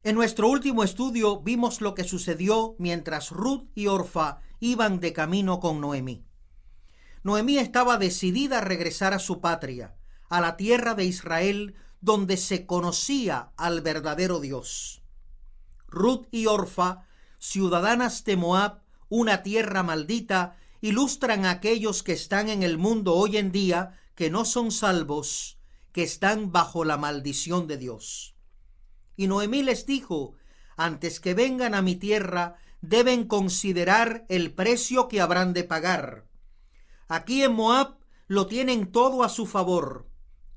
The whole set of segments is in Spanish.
En nuestro último estudio vimos lo que sucedió mientras Ruth y Orfa iban de camino con Noemí. Noemí estaba decidida a regresar a su patria, a la tierra de Israel, donde se conocía al verdadero Dios. Ruth y Orfa, ciudadanas de Moab, una tierra maldita, ilustran a aquellos que están en el mundo hoy en día, que no son salvos, que están bajo la maldición de Dios. Y Noemí les dijo: antes que vengan a mi tierra, deben considerar el precio que habrán de pagar. Aquí en Moab lo tienen todo a su favor.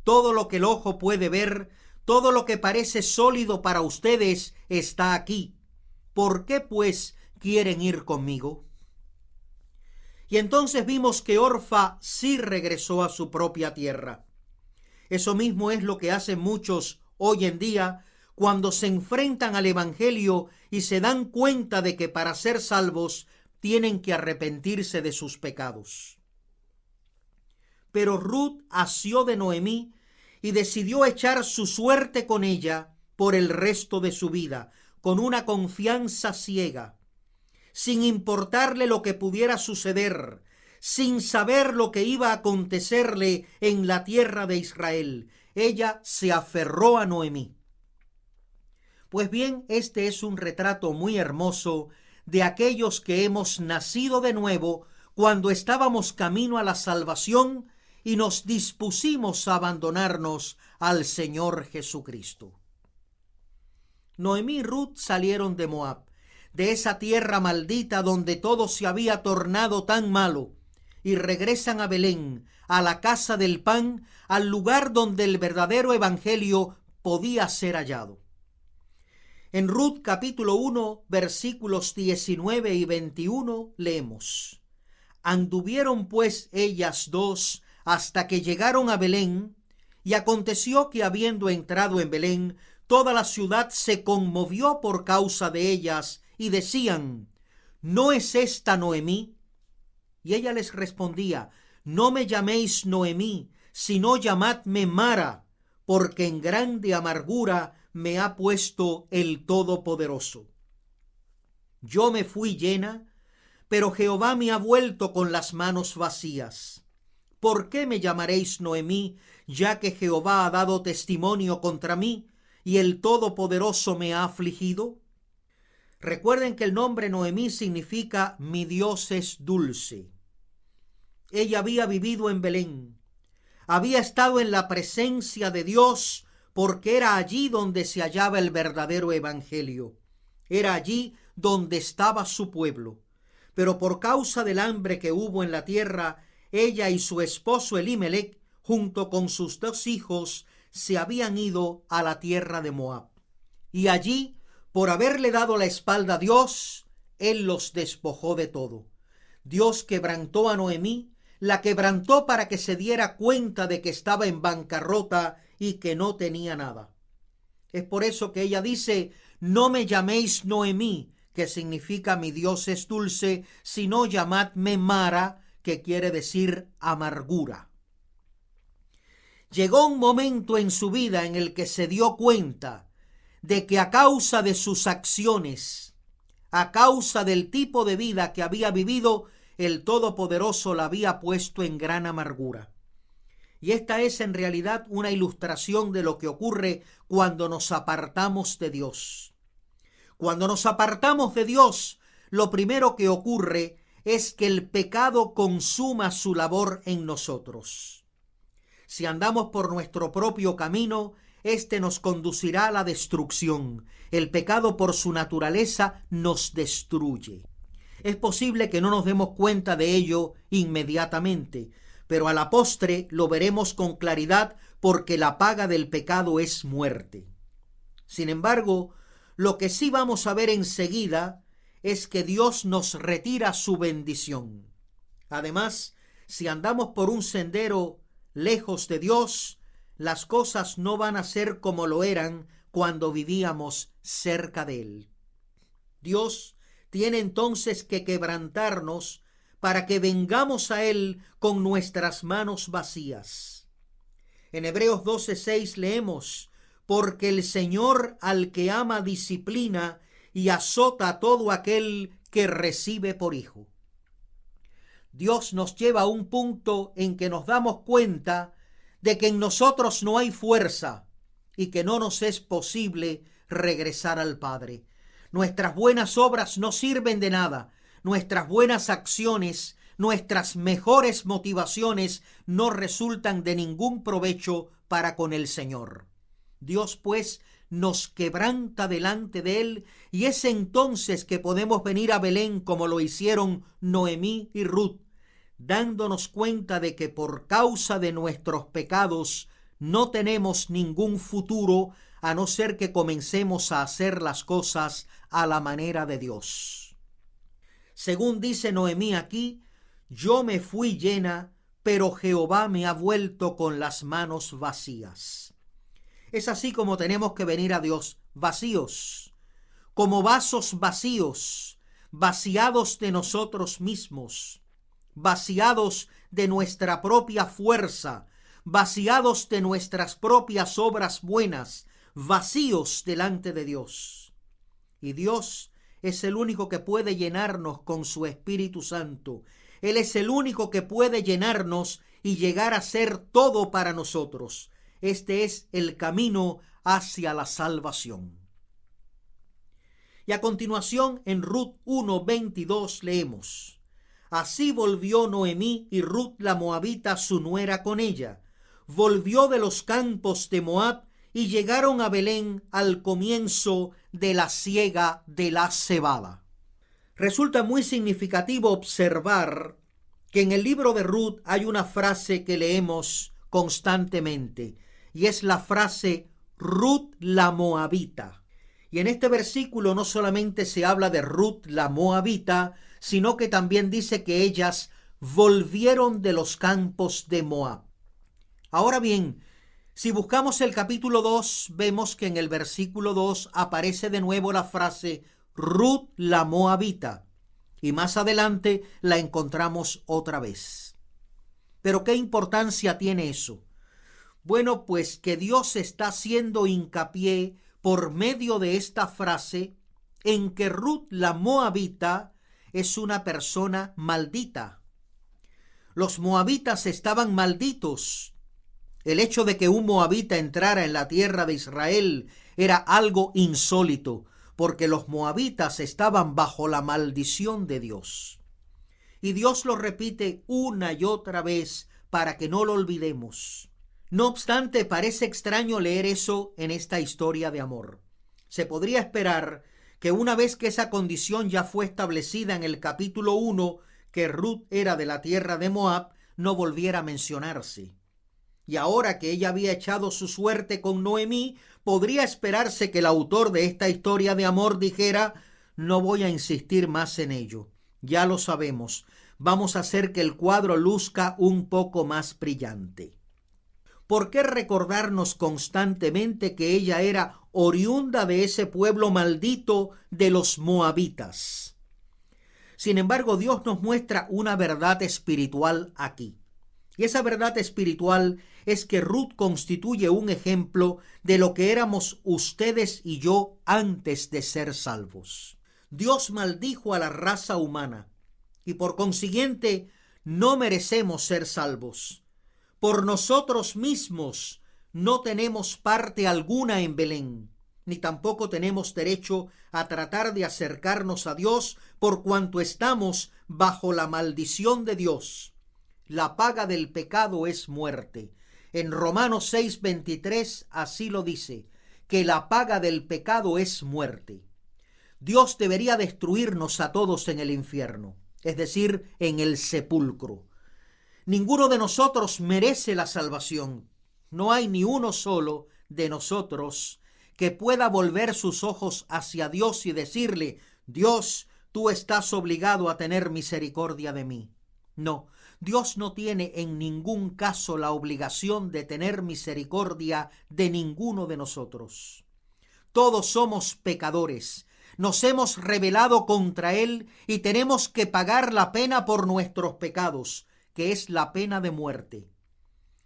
Todo lo que el ojo puede ver, todo lo que parece sólido para ustedes está aquí. ¿Por qué, pues, quieren ir conmigo? Y entonces vimos que Orfa sí regresó a su propia tierra. Eso mismo es lo que hacen muchos hoy en día cuando se enfrentan al Evangelio y se dan cuenta de que para ser salvos tienen que arrepentirse de sus pecados. Pero Ruth asió de Noemí y decidió echar su suerte con ella por el resto de su vida, con una confianza ciega, sin importarle lo que pudiera suceder, sin saber lo que iba a acontecerle en la tierra de Israel. Ella se aferró a Noemí. Pues bien, este es un retrato muy hermoso de aquellos que hemos nacido de nuevo cuando estábamos camino a la salvación y nos dispusimos a abandonarnos al Señor Jesucristo. Noemí y Ruth salieron de Moab, de esa tierra maldita donde todo se había tornado tan malo, y regresan a Belén, a la casa del pan, al lugar donde el verdadero evangelio podía ser hallado. En Ruth capítulo 1, versículos 19 y 21 leemos: anduvieron pues ellas dos hasta que llegaron a Belén, y aconteció que habiendo entrado en Belén, toda la ciudad se conmovió por causa de ellas, y decían: ¿no es esta Noemí? Y ella les respondía: no me llaméis Noemí, sino llamadme Mara, porque en grande amargura me ha puesto el Todopoderoso. Yo me fui llena, pero Jehová me ha vuelto con las manos vacías. ¿Por qué me llamaréis Noemí, ya que Jehová ha dado testimonio contra mí y el Todopoderoso me ha afligido? Recuerden que el nombre Noemí significa mi Dios es dulce. Ella había vivido en Belén, había estado en la presencia de Dios, porque era allí donde se hallaba el verdadero evangelio. Era allí donde estaba su pueblo. Pero por causa del hambre que hubo en la tierra, ella y su esposo Elimelech, junto con sus 2 hijos, se habían ido a la tierra de Moab. Y allí, por haberle dado la espalda a Dios, él los despojó de todo. Dios quebrantó a Noemí, la quebrantó para que se diera cuenta de que estaba en bancarrota y que no tenía nada. Es por eso que ella dice: no me llaméis Noemí, que significa mi Dios es dulce, sino llamadme Mara, que quiere decir amargura. Llegó un momento en su vida en el que se dio cuenta de que a causa de sus acciones, a causa del tipo de vida que había vivido, el Todopoderoso la había puesto en gran amargura. Y esta es en realidad una ilustración de lo que ocurre cuando nos apartamos de Dios. Cuando nos apartamos de Dios, lo primero que ocurre es que el pecado consuma su labor en nosotros. Si andamos por nuestro propio camino, este nos conducirá a la destrucción. El pecado por su naturaleza nos destruye. Es posible que no nos demos cuenta de ello inmediatamente, pero a la postre lo veremos con claridad, porque la paga del pecado es muerte. Sin embargo, lo que sí vamos a ver enseguida es que Dios nos retira su bendición. Además, si andamos por un sendero lejos de Dios, las cosas no van a ser como lo eran cuando vivíamos cerca de Él. Dios tiene entonces que quebrantarnos para que vengamos a Él con nuestras manos vacías. En Hebreos 12:6 leemos: porque el Señor al que ama disciplina y azota a todo aquel que recibe por hijo. Dios nos lleva a un punto en que nos damos cuenta de que en nosotros no hay fuerza y que no nos es posible regresar al Padre. Nuestras buenas obras no sirven de nada. Nuestras buenas acciones, nuestras mejores motivaciones no resultan de ningún provecho para con el Señor. Dios, pues, nos quebranta delante de Él, y es entonces que podemos venir a Belén como lo hicieron Noemí y Ruth, dándonos cuenta de que por causa de nuestros pecados no tenemos ningún futuro a no ser que comencemos a hacer las cosas a la manera de Dios. Según dice Noemí aquí, yo me fui llena, pero Jehová me ha vuelto con las manos vacías. Es así como tenemos que venir a Dios, vacíos, como vasos vacíos, vaciados de nosotros mismos, vaciados de nuestra propia fuerza, vaciados de nuestras propias obras buenas, vacíos delante de Dios. Y Dios es el único que puede llenarnos con su Espíritu Santo. Él es el único que puede llenarnos y llegar a ser todo para nosotros. Este es el camino hacia la salvación. Y a continuación en Ruth 1:22 leemos: Así volvió Noemí y Ruth la moabita su nuera con ella. Volvió de los campos de Moab y llegaron a Belén al comienzo de la siega de la cebada. Resulta muy significativo observar que en el libro de Ruth hay una frase que leemos constantemente, y es la frase Ruth la moabita. Y en este versículo no solamente se habla de Ruth la moabita, sino que también dice que ellas volvieron de los campos de Moab. Ahora bien, si buscamos el capítulo 2, vemos que en el versículo 2 aparece de nuevo la frase Ruth la moabita, y más adelante la encontramos otra vez. Pero ¿qué importancia tiene eso? Bueno, pues que Dios está haciendo hincapié por medio de esta frase en que Ruth la moabita es una persona maldita. Los moabitas estaban malditos. El hecho de que un moabita entrara en la tierra de Israel era algo insólito, porque los moabitas estaban bajo la maldición de Dios. Y Dios lo repite una y otra vez para que no lo olvidemos. No obstante, parece extraño leer eso en esta historia de amor. Se podría esperar que una vez que esa condición ya fue establecida en el capítulo 1, que Ruth era de la tierra de Moab, no volviera a mencionarse. Y ahora que ella había echado su suerte con Noemí, podría esperarse que el autor de esta historia de amor dijera: no voy a insistir más en ello, ya lo sabemos, vamos a hacer que el cuadro luzca un poco más brillante. ¿Por qué recordarnos constantemente que ella era oriunda de ese pueblo maldito de los moabitas? Sin embargo, Dios nos muestra una verdad espiritual aquí. Y esa verdad espiritual es que Ruth constituye un ejemplo de lo que éramos ustedes y yo antes de ser salvos. Dios maldijo a la raza humana y por consiguiente no merecemos ser salvos. Por nosotros mismos no tenemos parte alguna en Belén, ni tampoco tenemos derecho a tratar de acercarnos a Dios por cuanto estamos bajo la maldición de Dios. La paga del pecado es muerte. En Romanos 6:23 así lo dice, que la paga del pecado es muerte. Dios debería destruirnos a todos en el infierno, es decir, en el sepulcro. Ninguno de nosotros merece la salvación. No hay ni uno solo de nosotros que pueda volver sus ojos hacia Dios y decirle: Dios, tú estás obligado a tener misericordia de mí. No, Dios no tiene en ningún caso la obligación de tener misericordia de ninguno de nosotros. Todos somos pecadores. Nos hemos rebelado contra Él y tenemos que pagar la pena por nuestros pecados, que es la pena de muerte.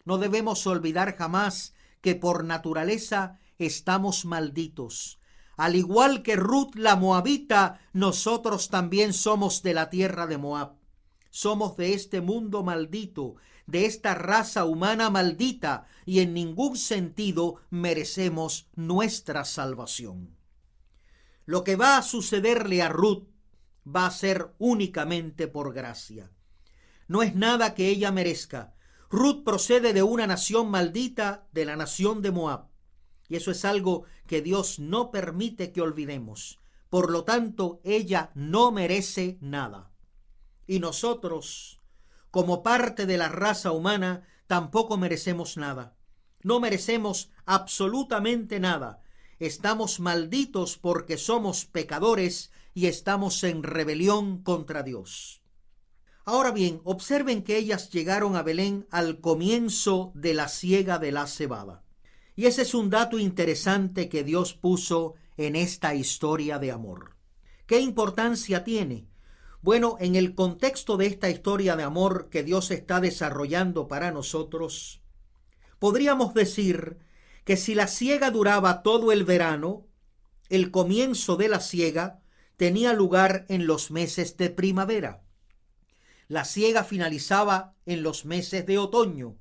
No debemos olvidar jamás que por naturaleza estamos malditos. Al igual que Ruth la moabita, nosotros también somos de la tierra de Moab. Somos de este mundo maldito, de esta raza humana maldita, y en ningún sentido merecemos nuestra salvación. Lo que va a sucederle a Ruth va a ser únicamente por gracia. No es nada que ella merezca. Ruth procede de una nación maldita, de la nación de Moab. Y eso es algo que Dios no permite que olvidemos. Por lo tanto, ella no merece nada. Y nosotros, como parte de la raza humana, tampoco merecemos nada. No merecemos absolutamente nada. Estamos malditos porque somos pecadores y estamos en rebelión contra Dios. Ahora bien, observen que ellas llegaron a Belén al comienzo de la siega de la cebada. Y ese es un dato interesante que Dios puso en esta historia de amor. ¿Qué importancia tiene? Bueno, en el contexto de esta historia de amor que Dios está desarrollando para nosotros, podríamos decir que si la siega duraba todo el verano, el comienzo de la siega tenía lugar en los meses de primavera. La siega finalizaba en los meses de otoño.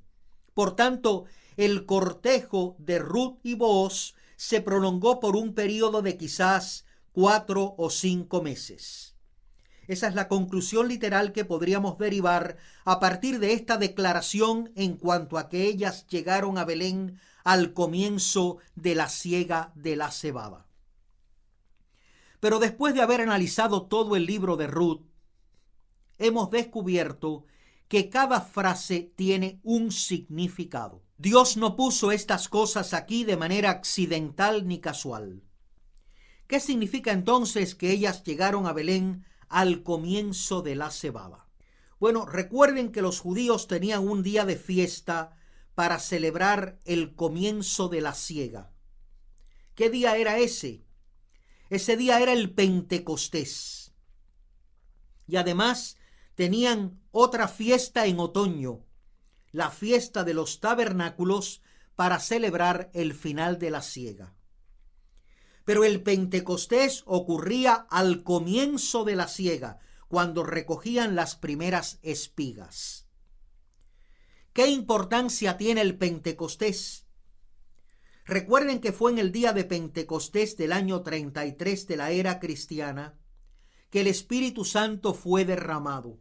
Por tanto, el cortejo de Ruth y Booz se prolongó por un periodo de quizás 4 o 5 meses. Esa es la conclusión literal que podríamos derivar a partir de esta declaración en cuanto a que ellas llegaron a Belén al comienzo de la siega de la cebada. Pero después de haber analizado todo el libro de Ruth, hemos descubierto que cada frase tiene un significado. Dios no puso estas cosas aquí de manera accidental ni casual. ¿Qué significa entonces que ellas llegaron a Belén al comienzo de la cebada? Bueno, recuerden que los judíos tenían un día de fiesta para celebrar el comienzo de la siega. ¿Qué día era ese? Ese día era el Pentecostés. Y además tenían otra fiesta en otoño, la fiesta de los tabernáculos, para celebrar el final de la siega. Pero el Pentecostés ocurría al comienzo de la siega, cuando recogían las primeras espigas. ¿Qué importancia tiene el Pentecostés? Recuerden que fue en el día de Pentecostés del año 33 de la era cristiana que el Espíritu Santo fue derramado.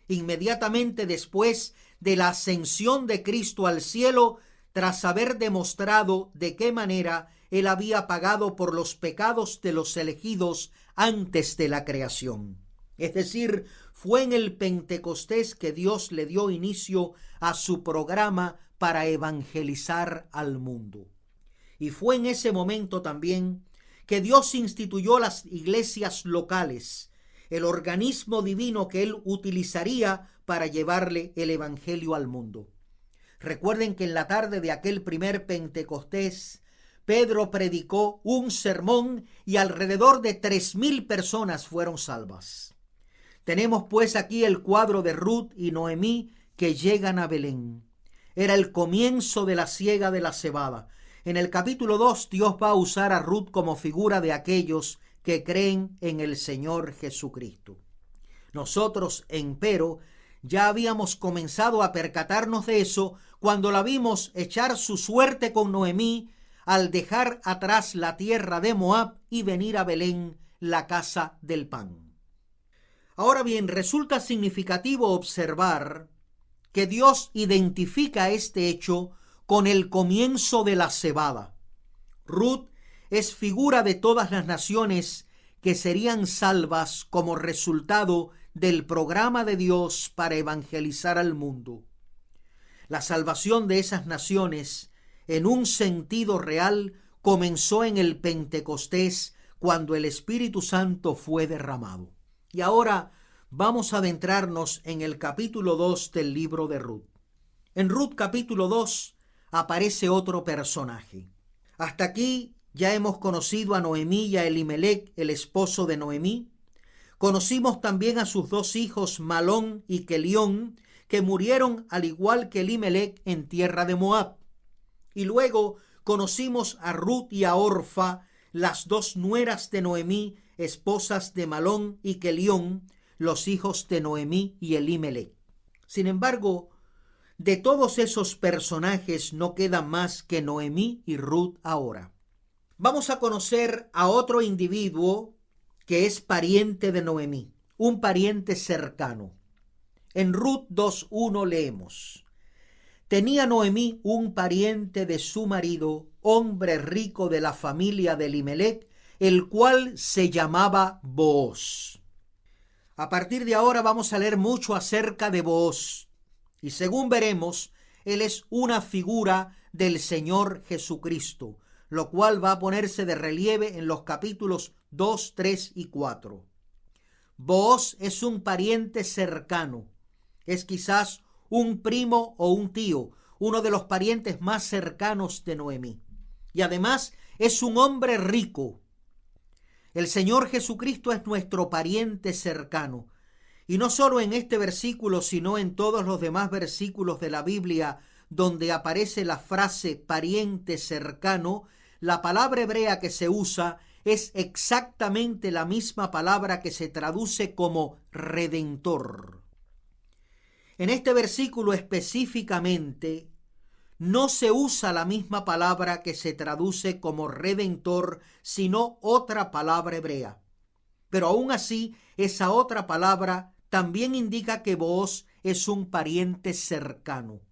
Inmediatamente después de la ascensión de Cristo al cielo, tras haber demostrado de qué manera Él había pagado por los pecados de los elegidos antes de la creación. Es decir, fue en el Pentecostés que Dios le dio inicio a su programa para evangelizar al mundo. Y fue en ese momento también que Dios instituyó las iglesias locales, el organismo divino que Él utilizaría para llevarle el evangelio al mundo. Recuerden que en la tarde de aquel primer Pentecostés, Pedro predicó un sermón y alrededor de 3,000 personas fueron salvas. Tenemos pues aquí el cuadro de Ruth y Noemí que llegan a Belén. Era el comienzo de la siega de la cebada. En el capítulo 2, Dios va a usar a Ruth como figura de aquellos que creen en el Señor Jesucristo. Nosotros, empero, ya habíamos comenzado a percatarnos de eso cuando la vimos echar su suerte con Noemí al dejar atrás la tierra de Moab y venir a Belén, la casa del pan. Ahora bien, resulta significativo observar que Dios identifica este hecho con el comienzo de la cebada. Ruth es figura de todas las naciones que serían salvas como resultado del programa de Dios para evangelizar al mundo. La salvación de esas naciones, en un sentido real, comenzó en el Pentecostés, cuando el Espíritu Santo fue derramado. Y ahora vamos a adentrarnos en el capítulo 2 del libro de Ruth. En Ruth capítulo 2 aparece otro personaje. Hasta aquí ya hemos conocido a Noemí y a Elimelec, el esposo de Noemí. Conocimos también a sus 2 hijos, Malón y Kelión, que murieron al igual que Elimelec en tierra de Moab. Y luego conocimos a Ruth y a Orfa, las dos nueras de Noemí, esposas de Malón y Kelión, los hijos de Noemí y Elimelech. Sin embargo, de todos esos personajes no queda más que Noemí y Ruth ahora. Vamos a conocer a otro individuo que es pariente de Noemí, un pariente cercano. En Ruth 2:1 leemos: tenía Noemí un pariente de su marido, hombre rico de la familia de Elimelech, el cual se llamaba Booz. A partir de ahora vamos a leer mucho acerca de Booz, y según veremos, él es una figura del Señor Jesucristo, lo cual va a ponerse de relieve en los capítulos 2, 3 y 4. Booz es un pariente cercano, es quizás un primo o un tío, uno de los parientes más cercanos de Noemí. Y además es un hombre rico. El Señor Jesucristo es nuestro pariente cercano. Y no solo en este versículo, sino en todos los demás versículos de la Biblia donde aparece la frase pariente cercano, la palabra hebrea que se usa es exactamente la misma palabra que se traduce como redentor. En este versículo específicamente no se usa la misma palabra que se traduce como redentor, sino otra palabra hebrea. Pero aún así, esa otra palabra también indica que Booz es un pariente cercano.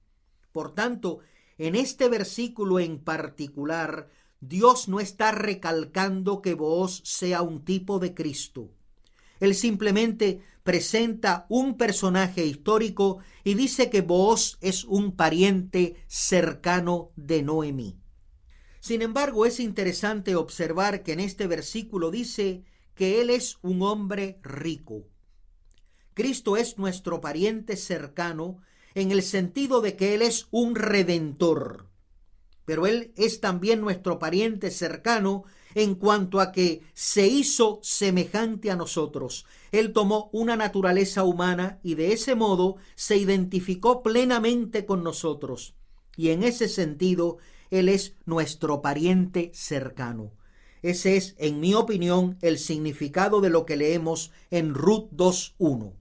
Por tanto, en este versículo en particular, Dios no está recalcando que Booz sea un tipo de Cristo. Él simplemente presenta un personaje histórico y dice que Booz es un pariente cercano de Noemí. Sin embargo, es interesante observar que en este versículo dice que él es un hombre rico. Cristo es nuestro pariente cercano en el sentido de que él es un redentor, pero él es también nuestro pariente cercano en cuanto a que se hizo semejante a nosotros. Él tomó una naturaleza humana y de ese modo se identificó plenamente con nosotros. Y en ese sentido, él es nuestro pariente cercano. Ese es, en mi opinión, el significado de lo que leemos en Ruth 2:1.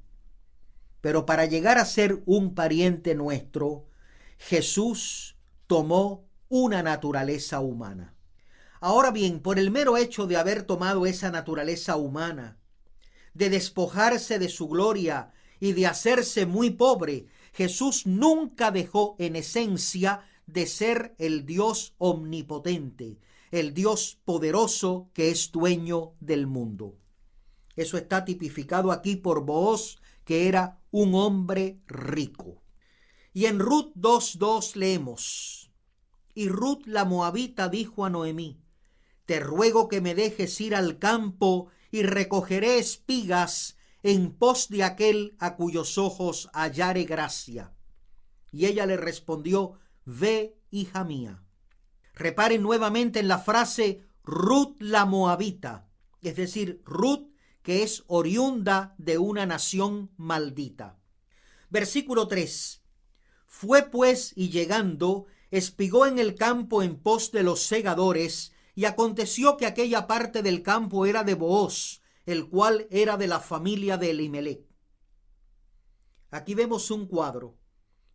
Pero para llegar a ser un pariente nuestro, Jesús tomó una naturaleza humana. Ahora bien, por el mero hecho de haber tomado esa naturaleza humana, de despojarse de su gloria y de hacerse muy pobre, Jesús nunca dejó en esencia de ser el Dios omnipotente, el Dios poderoso que es dueño del mundo. Eso está tipificado aquí por Booz, que era un hombre rico. Y en Ruth 2:2 leemos: y Ruth la moabita dijo a Noemí: te ruego que me dejes ir al campo y recogeré espigas en pos de aquel a cuyos ojos hallare gracia. Y ella le respondió: ve, hija mía. Reparen nuevamente en la frase Ruth la moabita, es decir, Ruth que es oriunda de una nación maldita. Versículo 3. Fue pues y llegando, espigó en el campo en pos de los segadores, y aconteció que aquella parte del campo era de Booz, el cual era de la familia de Elimelech. Aquí vemos un cuadro.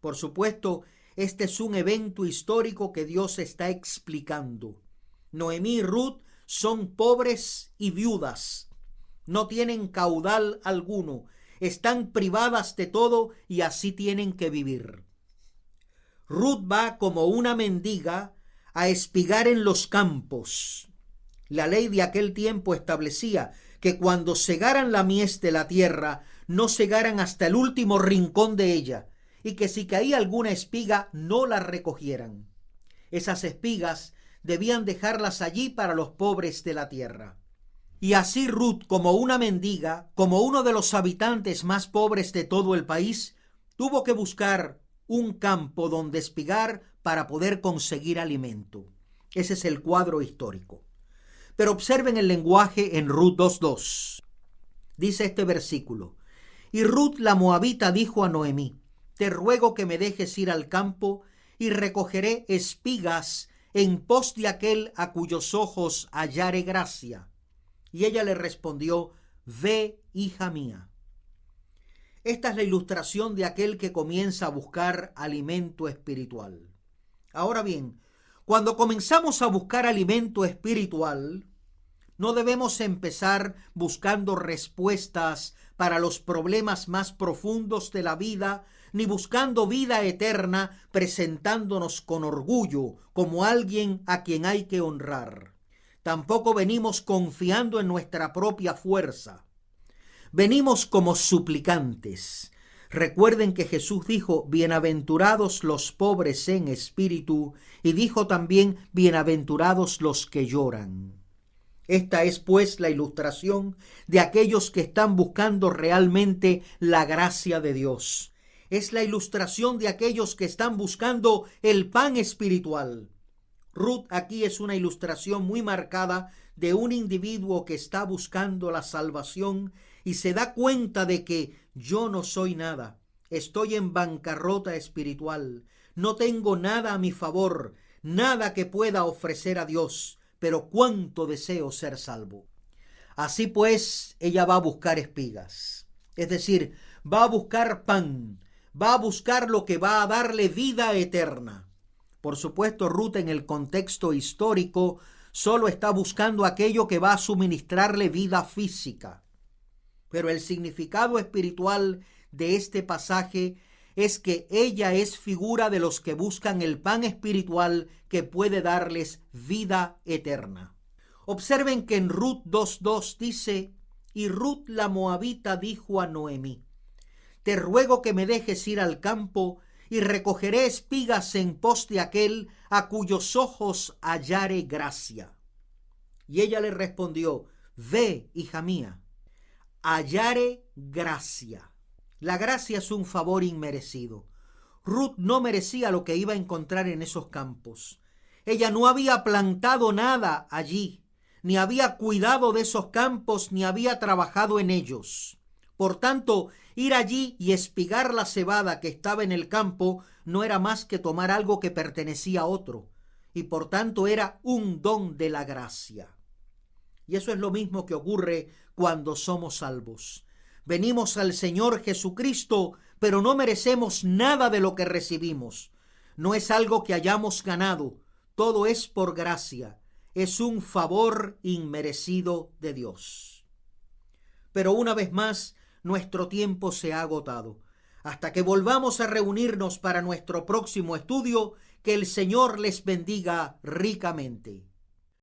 Por supuesto, este es un evento histórico que Dios está explicando. Noemí y Ruth son pobres y viudas. No tienen caudal alguno. Están privadas de todo y así tienen que vivir. Ruth va como una mendiga a espigar en los campos. La ley de aquel tiempo establecía que cuando segaran la mies de la tierra, no segaran hasta el último rincón de ella, y que si caía alguna espiga, no la recogieran. Esas espigas debían dejarlas allí para los pobres de la tierra. Y así Ruth, como una mendiga, como uno de los habitantes más pobres de todo el país, tuvo que buscar un campo donde espigar para poder conseguir alimento. Ese es el cuadro histórico. Pero observen el lenguaje en Ruth 2:2. Dice este versículo: y Ruth la moabita dijo a Noemí: te ruego que me dejes ir al campo y recogeré espigas en pos de aquel a cuyos ojos hallare gracia. Y ella le respondió: ve, hija mía. Esta es la ilustración de aquel que comienza a buscar alimento espiritual. Ahora bien, cuando comenzamos a buscar alimento espiritual, no debemos empezar buscando respuestas para los problemas más profundos de la vida, ni buscando vida eterna, presentándonos con orgullo como alguien a quien hay que honrar. Tampoco venimos confiando en nuestra propia fuerza. Venimos como suplicantes. Recuerden que Jesús dijo: bienaventurados los pobres en espíritu, y dijo también: bienaventurados los que lloran. Esta es pues la ilustración de aquellos que están buscando realmente la gracia de Dios. Es la ilustración de aquellos que están buscando el pan espiritual. Ruth aquí es una ilustración muy marcada de un individuo que está buscando la salvación y se da cuenta de que yo no soy nada, estoy en bancarrota espiritual, no tengo nada a mi favor, nada que pueda ofrecer a Dios, pero cuánto deseo ser salvo. Así pues, ella va a buscar espigas, es decir, va a buscar pan, va a buscar lo que va a darle vida eterna. Por supuesto, Ruth en el contexto histórico solo está buscando aquello que va a suministrarle vida física. Pero el significado espiritual de este pasaje es que ella es figura de los que buscan el pan espiritual que puede darles vida eterna. Observen que en Ruth 2:2 dice: y Ruth la moabita dijo a Noemí: te ruego que me dejes ir al campo y recogeré espigas en pos de aquel a cuyos ojos hallare gracia. Y ella le respondió: ve, hija mía. Hallare gracia. La gracia es un favor inmerecido. Ruth no merecía lo que iba a encontrar en esos campos. Ella no había plantado nada allí, ni había cuidado de esos campos, ni había trabajado en ellos. Por tanto, ir allí y espigar la cebada que estaba en el campo no era más que tomar algo que pertenecía a otro, y por tanto era un don de la gracia. Y eso es lo mismo que ocurre cuando somos salvos. Venimos al Señor Jesucristo, pero no merecemos nada de lo que recibimos. No es algo que hayamos ganado, todo es por gracia. Es un favor inmerecido de Dios. Pero una vez más, nuestro tiempo se ha agotado. Hasta que volvamos a reunirnos para nuestro próximo estudio, que el Señor les bendiga ricamente.